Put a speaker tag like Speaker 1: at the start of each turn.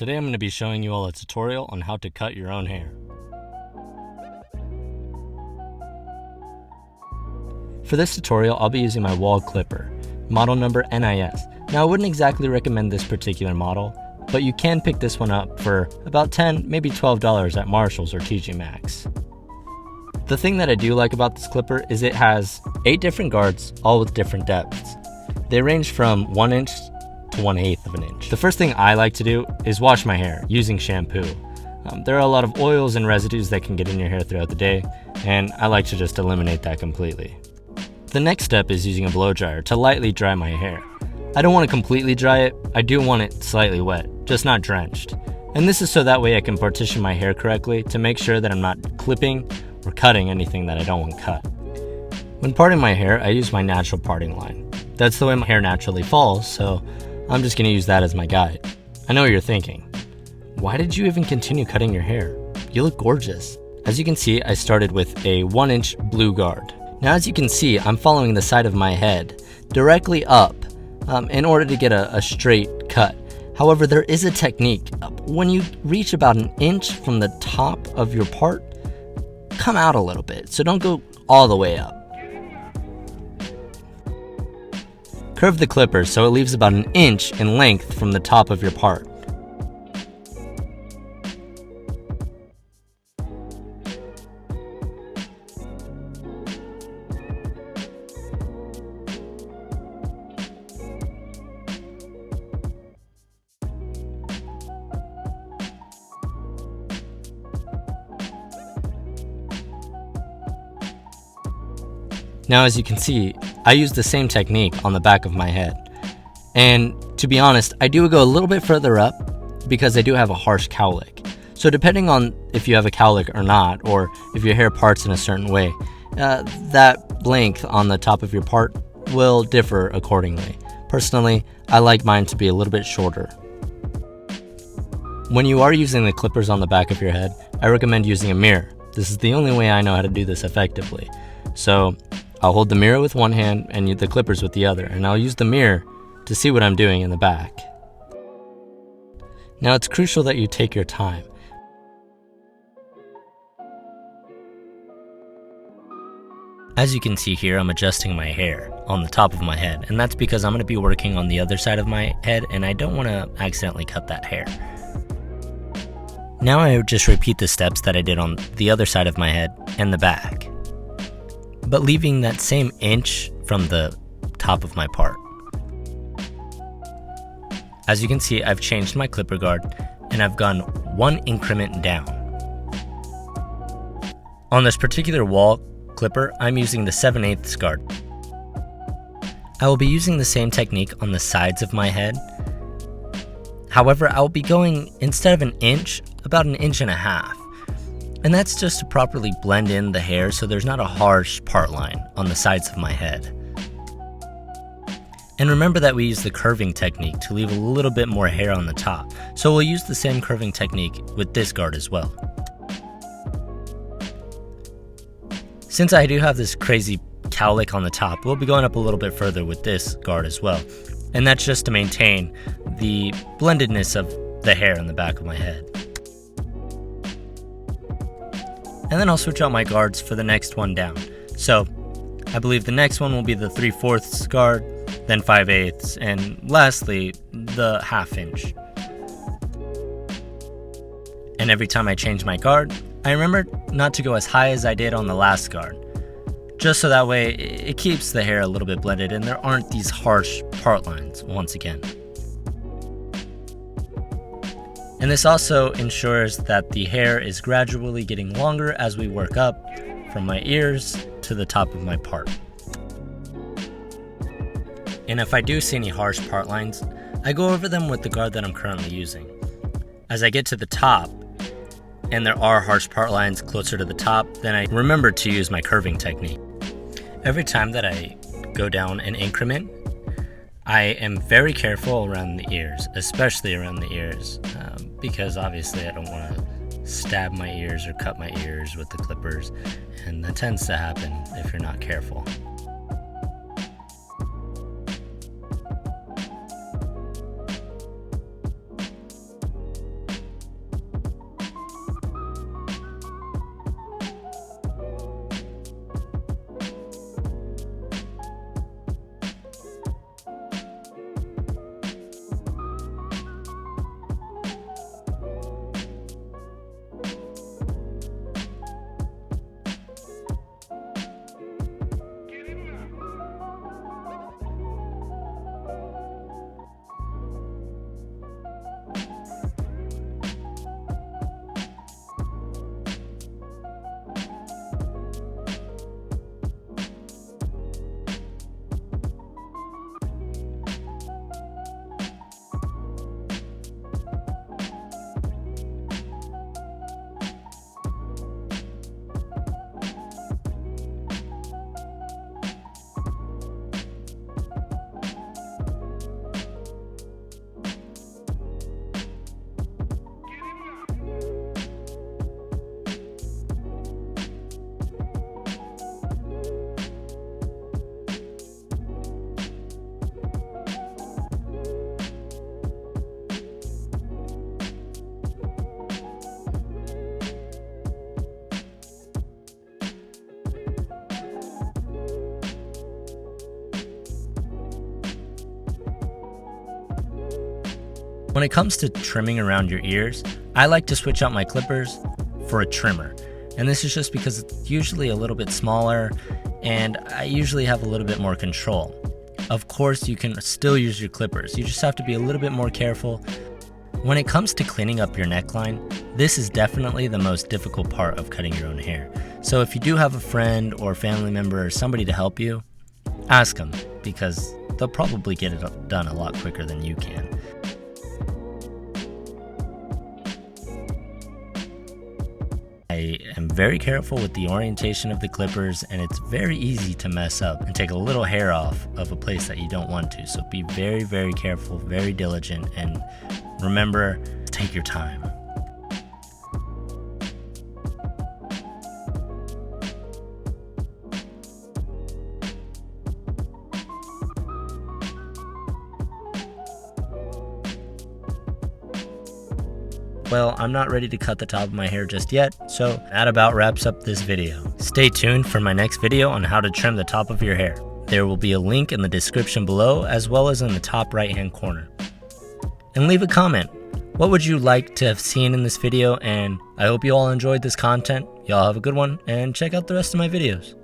Speaker 1: Today I'm going to be showing you all a tutorial on how to cut your own hair. For this tutorial, I'll be using my wall clipper, model number NIS. Now I wouldn't exactly recommend this particular model, but you can pick this one up for about $10, maybe $12 at Marshalls or TJ Maxx. The thing that I do like about this clipper is it has 8 different guards, all with different depths. They range from 1 inch to 1/8 of an inch. The first thing I like to do is wash my hair using shampoo. There are a lot of oils and residues that can get in your hair throughout the day, and I like to just eliminate that completely. The next step is using a blow dryer to lightly dry my hair. I don't want to completely dry it, I do want it slightly wet, just not drenched. And this is so that way I can partition my hair correctly to make sure that I'm not clipping or cutting anything that I don't want cut. When parting my hair, I use my natural parting line. That's the way my hair naturally falls, so I'm just going to use that as my guide. I know what you're thinking. Why did you even continue cutting your hair? You look gorgeous. As you can see, I started with a 1-inch blue guard. Now as you can see, I'm following the side of my head directly up in order to get a straight cut. However, there is a technique. When you reach about 1 inch from the top of your part, come out a little bit, so don't go all the way up. Curve the clipper so it leaves about 1 inch in length from the top of your part. Now as you can see, I use the same technique on the back of my head. And to be honest, I do go a little bit further up because I do have a harsh cowlick. So depending on if you have a cowlick or not, or if your hair parts in a certain way, that length on the top of your part will differ accordingly. Personally, I like mine to be a little bit shorter. When you are using the clippers on the back of your head, I recommend using a mirror. This is the only way I know how to do this effectively. So I'll hold the mirror with one hand and the clippers with the other, and I'll use the mirror to see what I'm doing in the back. Now it's crucial that you take your time. As you can see here, I'm adjusting my hair on the top of my head, and that's because I'm going to be working on the other side of my head, and I don't want to accidentally cut that hair. Now I just repeat the steps that I did on the other side of my head and the back, but leaving that same inch from the top of my part. As you can see, I've changed my clipper guard and I've gone 1 increment down. On this particular wall clipper, I'm using the 7/8 guard. I will be using the same technique on the sides of my head. However, I will be going, instead of 1 inch, about 1.5 inches. And that's just to properly blend in the hair so there's not a harsh part line on the sides of my head. And remember that we use the curving technique to leave a little bit more hair on the top, so we'll use the same curving technique with this guard as well. Since I do have this crazy cowlick on the top, we'll be going up a little bit further with this guard as well. And that's just to maintain the blendedness of the hair on the back of my head. And then I'll switch out my guards for the next one down. So I believe the next one will be the 3/4 guard, then 5/8, and lastly, the 1/2 inch. And every time I change my guard, I remember not to go as high as I did on the last guard, just so that way it keeps the hair a little bit blended and there aren't these harsh part lines once again. And this also ensures that the hair is gradually getting longer as we work up from my ears to the top of my part. And if I do see any harsh part lines, I go over them with the guard that I'm currently using. As I get to the top, and there are harsh part lines closer to the top, then I remember to use my curving technique. Every time that I go down an increment, I am very careful around the ears, especially around the ears, because obviously I don't want to stab my ears or cut my ears with the clippers, and that tends to happen if you're not careful. When it comes to trimming around your ears, I like to switch out my clippers for a trimmer. And this is just because it's usually a little bit smaller and I usually have a little bit more control. Of course, you can still use your clippers. You just have to be a little bit more careful. When it comes to cleaning up your neckline, this is definitely the most difficult part of cutting your own hair. So if you do have a friend or family member or somebody to help you, ask them because they'll probably get it done a lot quicker than you can. I am very careful with the orientation of the clippers, and it's very easy to mess up and take a little hair off of a place that you don't want to. So be very, very careful, very diligent, and remember, take your time. Well, I'm not ready to cut the top of my hair just yet, so that about wraps up this video. Stay tuned for my next video on how to trim the top of your hair. There will be a link in the description below as well as in the top right hand corner. And leave a comment. What would you like to have seen in this video? And I hope you all enjoyed this content. Y'all have a good one and check out the rest of my videos.